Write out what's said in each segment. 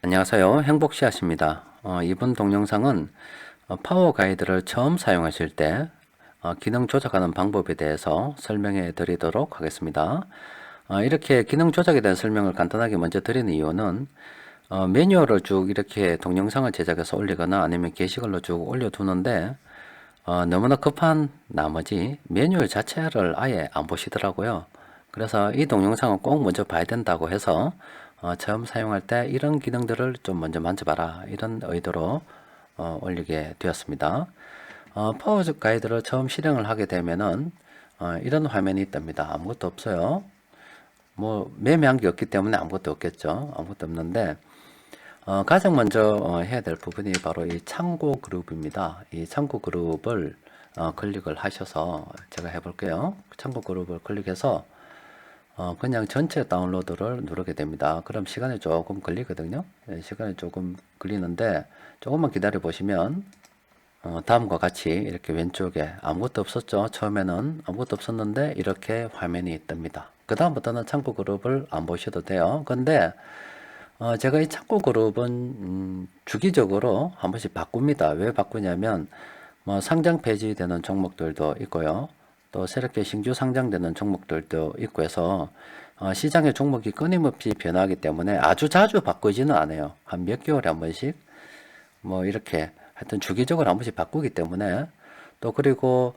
안녕하세요. 행복씨앗입니다. 이번 동영상은 파워 가이드를 처음 사용하실 때 기능 조작하는 방법에 대해서 설명해 드리도록 하겠습니다. 이렇게 기능 조작에 대한 설명을 간단하게 먼저 드리는 이유는 매뉴얼을 쭉 이렇게 동영상을 제작해서 올리거나 아니면 게시글로 쭉 올려두는데 너무나 급한 나머지 매뉴얼 자체를 아예 안 보시더라고요. 그래서 이 동영상은 꼭 먼저 봐야 된다고 해서 처음 사용할 때 이런 기능들을 좀 먼저 만져봐라, 이런 의도로 올리게 되었습니다. 파워 가이드를 처음 실행을 하게 되면은 이런 화면이 뜹니다. 아무것도 없어요. 뭐 매매한 게 없기 때문에 아무것도 없겠죠. 아무것도 없는데 가장 먼저 해야 될 부분이 바로 이 창고 그룹입니다. 이 창고 그룹을 클릭을 하셔서 제가 해볼게요. 창고 그룹을 클릭해서 그냥 전체 다운로드를 누르게 됩니다. 그럼 시간이 조금 걸리거든요. 시간이 조금 걸리는데 조금만 기다려 보시면 다음과 같이 이렇게 왼쪽에 아무것도 없었죠. 처음에는 아무것도 없었는데 이렇게 화면이 뜹니다. 그 다음부터는 창고 그룹을 안 보셔도 돼요. 근데 제가 이 창고 그룹은 주기적으로 한 번씩 바꿉니다. 왜 바꾸냐면 뭐 상장 폐지되는 종목들도 있고요. 또 새롭게 신규 상장되는 종목들도 있고 해서 시장의 종목이 끊임없이 변하기 때문에 아주 자주 바꾸지는 않아요. 한 몇 개월에 한 번씩 뭐 이렇게 하여튼 주기적으로 한 번씩 바꾸기 때문에 또 그리고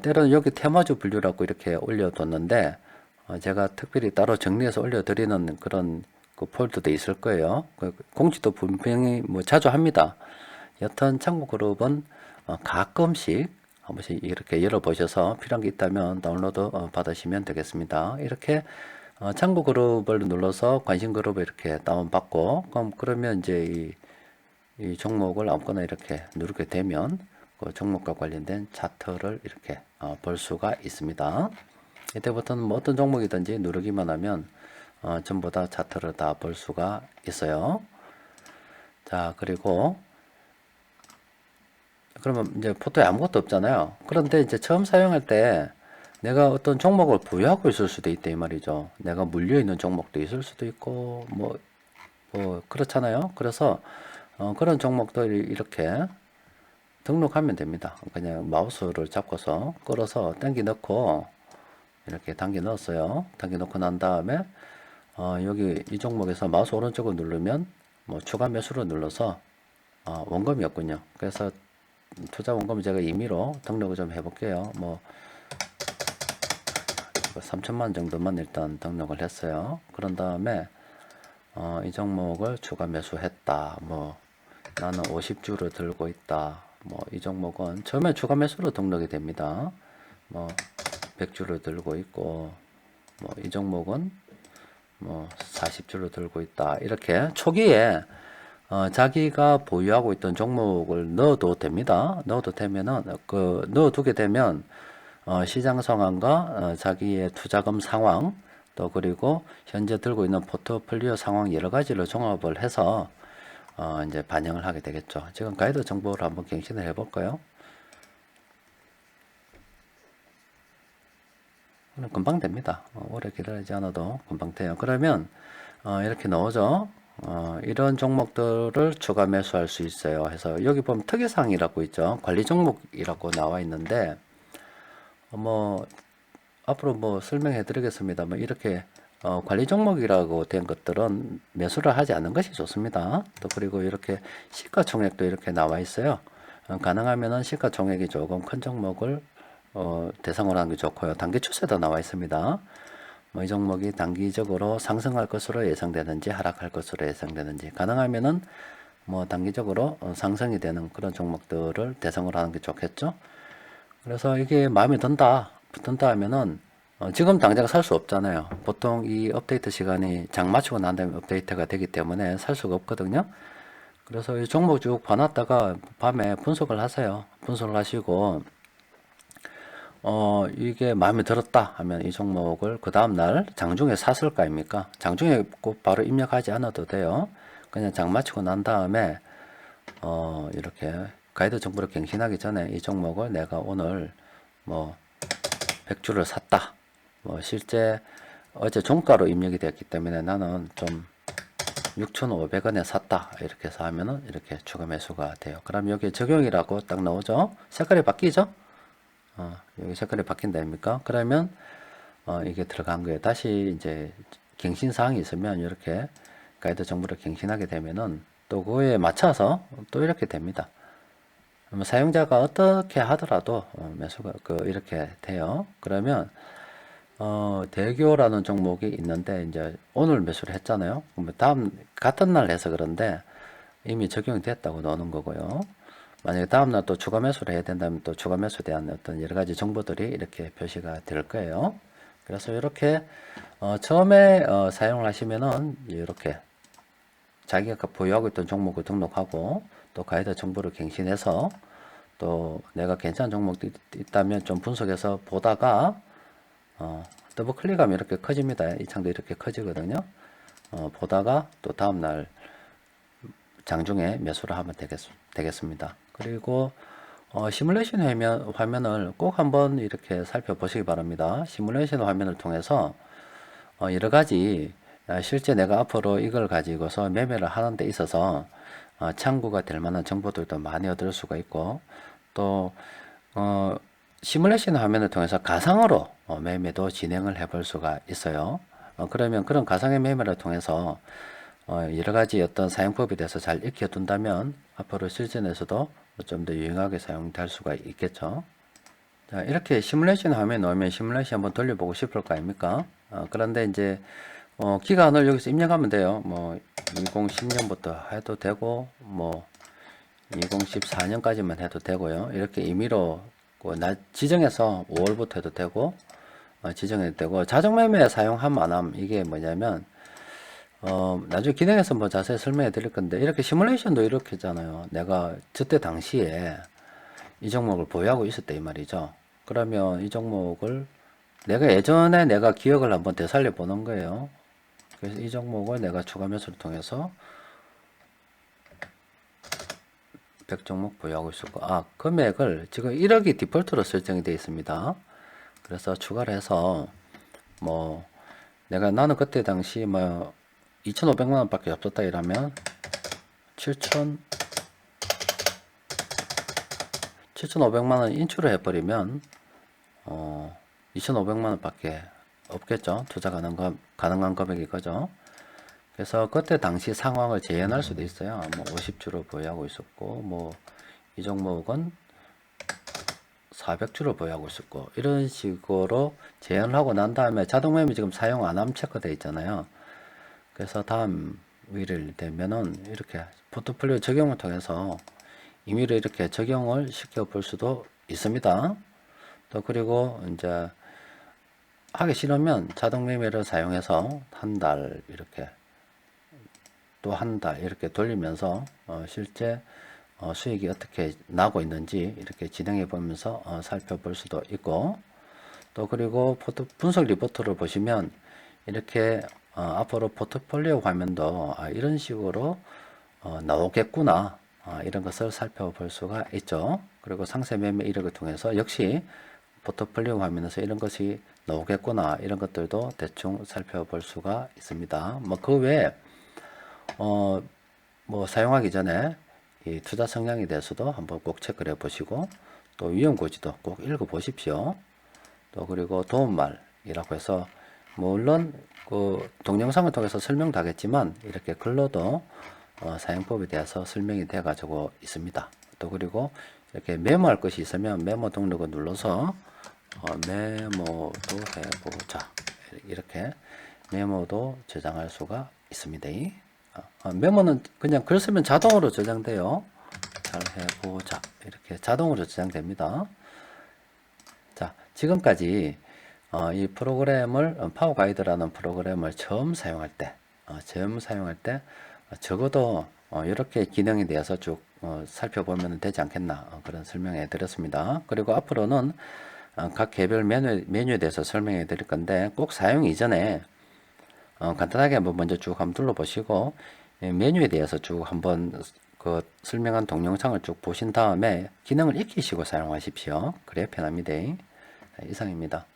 때로는 여기 테마주 분류라고 이렇게 올려뒀는데 제가 특별히 따로 정리해서 올려드리는 그런 그 폴더도 있을 거예요. 공지도 분명히 뭐 자주 합니다. 여튼 창고 그룹은 가끔씩 한 번씩 이렇게 열어보셔서 필요한 게 있다면 다운로드 받으시면 되겠습니다. 이렇게 창고 그룹을 눌러서 관심 그룹을 이렇게 다운받고 그러면 이제 이 종목을 아무거나 이렇게 누르게 되면 그 종목과 관련된 차트를 이렇게 볼 수가 있습니다. 이때부터는 뭐 어떤 종목이든지 누르기만 하면 전부 다 차트를 다 볼 수가 있어요. 자, 그리고 그러면 이제 포토에 아무것도 없잖아요. 그런데 이제 처음 사용할 때 내가 어떤 종목을 보유하고 있을 수도 있다 이 말이죠. 내가 물려 있는 종목도 있을 수도 있고 뭐 그렇잖아요. 그래서 그런 종목들 이렇게 등록하면 됩니다. 그냥 마우스를 잡고서 끌어서 당겨 넣고 이렇게 당겨 넣었어요. 당겨 넣고 난 다음에 여기 이 종목에서 마우스 오른쪽을 누르면 뭐 추가 매수를 눌러서 원금이었군요. 그래서 투자 원금을 제가 임의로 등록을 좀 해볼게요. 뭐 3천만 정도만 일단 등록을 했어요. 그런 다음에 이 종목을 추가 매수했다. 뭐 나는 50주를 들고 있다. 뭐 이 종목은 처음에 추가 매수로 등록이 됩니다. 뭐 100주를 들고 있고 뭐 이 종목은 뭐 40주를 들고 있다. 이렇게 초기에 자기가 보유하고 있던 종목을 넣어도 됩니다. 넣어도 되면은 넣어두게 되면 시장 상황과 자기의 투자금 상황 또 그리고 현재 들고 있는 포트폴리오 상황 여러 가지를 종합을 해서 이제 반영을 하게 되겠죠. 지금 가이드 정보를 한번 갱신을 해볼까요? 금방 됩니다. 오래 기다리지 않아도 금방 돼요. 그러면 이렇게 넣어줘. 이런 종목들을 추가 매수할 수 있어요. 해서 여기 보면 특이사항이라고 있죠. 관리 종목이라고 나와 있는데 뭐 앞으로 뭐 설명해 드리겠습니다만 이렇게 관리 종목이라고 된 것들은 매수를 하지 않는 것이 좋습니다. 또 그리고 이렇게 시가총액도 이렇게 나와 있어요. 가능하면은 시가총액이 조금 큰 종목을 대상으로 하는 게 좋고요. 단기 추세도 나와 있습니다. 뭐 이 종목이 단기적으로 상승할 것으로 예상되는지 하락할 것으로 예상되는지 가능하면은 뭐 단기적으로 상승이 되는 그런 종목들을 대상으로 하는 게 좋겠죠. 그래서 이게 마음에 든다 하면은 지금 당장 살 수 없잖아요. 보통 이 업데이트 시간이 장 마치고 난 다음에 업데이트가 되기 때문에 살 수가 없거든요. 그래서 이 종목 쭉 봐놨다가 밤에 분석을 하세요. 분석을 하시고 이게 마음에 들었다 하면 이 종목을 그 다음날 장중에 샀을 거 아닙니까? 장중에 꼭 바로 입력하지 않아도 돼요. 그냥 장 마치고 난 다음에 이렇게 가이드 정보를 갱신하기 전에 이 종목을 내가 오늘 뭐 100주를 샀다. 뭐 실제 어제 종가로 입력이 되었기 때문에 나는 좀 6,500원에 샀다 이렇게 해서 하면은 이렇게 추가 매수가 돼요. 그럼 여기 적용이라고 딱 나오죠. 색깔이 바뀌죠. 여기 색깔이 바뀐다 아닙니까? 그러면 이게 들어간 거예요. 다시 이제 갱신 사항이 있으면 이렇게 가이드 정보를 갱신하게 되면은 또 그거에 맞춰서 또 이렇게 됩니다. 사용자가 어떻게 하더라도 매수가 이렇게 돼요. 그러면 대교라는 종목이 있는데 이제 오늘 매수를 했잖아요. 그러면 다음 같은 날 해서 그런데 이미 적용이 됐다고 나오는 거고요. 만약에 다음 날 또 추가 매수를 해야 된다면 또 추가 매수에 대한 어떤 여러 가지 정보들이 이렇게 표시가 될 거예요. 그래서 이렇게 처음에 사용을 하시면은 이렇게 자기가 보유하고 있던 종목을 등록하고 또 가이드 정보를 갱신해서 또 내가 괜찮은 종목이 있다면 좀 분석해서 보다가 더블 클릭하면 이렇게 커집니다. 이 창도 이렇게 커지거든요. 보다가 또 다음날 장중에 매수를 하면 되겠습니다. 그리고 시뮬레이션 화면을 꼭 한번 이렇게 살펴보시기 바랍니다. 시뮬레이션 화면을 통해서 여러 가지 실제 내가 앞으로 이걸 가지고서 매매를 하는 데 있어서 참고가 될 만한 정보들도 많이 얻을 수가 있고 또 시뮬레이션 화면을 통해서 가상으로 매매도 진행을 해볼 수가 있어요. 그러면 그런 가상의 매매를 통해서 여러 가지 어떤 사용법에 대해서 잘 익혀둔다면 앞으로 실전에서도 좀 더 유용하게 사용될 수가 있겠죠. 자, 이렇게 시뮬레이션 화면에 넣으면 시뮬레이션 한번 돌려보고 싶을 거 아닙니까? 그런데 이제 기간을 여기서 입력하면 돼요. 뭐 2010년부터 해도 되고 뭐 2014년까지만 해도 되고요. 이렇게 임의로 지정해서 5월부터 해도 되고 지정해도 되고 자동 매매 사용함 안함 이게 뭐냐면 나중에 기능에서 뭐 자세히 설명해 드릴 건데 이렇게 시뮬레이션도 이렇게 했잖아요. 내가 저때 당시에 이 종목을 보유하고 있었다 이 말이죠. 그러면 이 종목을 내가 예전에 내가 기억을 한번 되살려 보는 거예요. 그래서 이 종목을 내가 추가 매수를 통해서 100종목 보유하고 있었고 금액을 지금 1억이 디폴트로 설정이 되어 있습니다. 그래서 추가를 해서 뭐 나는 그때 당시 뭐 2,500만 원밖에 없었다 이러면 7,500만 원 인출을 해버리면 2,500만 원밖에 없겠죠. 투자 가능한 금액이 그죠. 그래서 그때 당시 상황을 재현할 수도 있어요. 뭐 50주로 보유하고 있었고 뭐 이 종목은 400주로 보유하고 있었고 이런 식으로 재현을 하고 난 다음에 자동 매매 지금 사용 안 함 체크되어 있잖아요. 그래서 다음 일일 되면은 이렇게 포트폴리오 적용을 통해서 임의로 이렇게 적용을 시켜 볼 수도 있습니다. 또 그리고 이제 하기 싫으면 자동 매매를 사용해서 한 달 이렇게 또 한 달 이렇게 돌리면서 실제 수익이 어떻게 나고 있는지 이렇게 진행해 보면서 살펴볼 수도 있고 또 그리고 분석 리포트를 보시면 이렇게 앞으로 포트폴리오 화면도 이런 식으로 나오겠구나 이런 것을 살펴볼 수가 있죠. 그리고 상세 매매 이력을 통해서 역시 포트폴리오 화면에서 이런 것이 나오겠구나 이런 것들도 대충 살펴볼 수가 있습니다. 뭐 그 외에 뭐 사용하기 전에 이 투자 성향에 대해서도 한번 꼭 체크를 해 보시고 또 위험 고지도 꼭 읽어 보십시오. 또 그리고 도움말이라고 해서 물론 그 동영상을 통해서 설명도 하겠지만 이렇게 글로도 사용법에 대해서 설명이 돼 가지고 있습니다. 또 그리고 이렇게 메모할 것이 있으면 메모 등록을 눌러서 메모도 해보자 이렇게 메모도 저장할 수가 있습니다. 메모는 그냥 글 쓰면 자동으로 저장돼요. 잘 해보자 이렇게 자동으로 저장됩니다. 자, 지금까지 이 프로그램을 파워 가이드라는 프로그램을 처음 사용할 때 적어도 이렇게 기능에 대해서 쭉 살펴보면 되지 않겠나 그런 설명해 드렸습니다. 그리고 앞으로는 각 개별 메뉴에 대해서 설명해 드릴 건데 꼭 사용 이전에 간단하게 한번 먼저 쭉 한번 둘러보시고 메뉴에 대해서 쭉 한번 그 설명한 동영상을 쭉 보신 다음에 기능을 익히시고 사용하십시오. 그래야 편합니다. 이상입니다.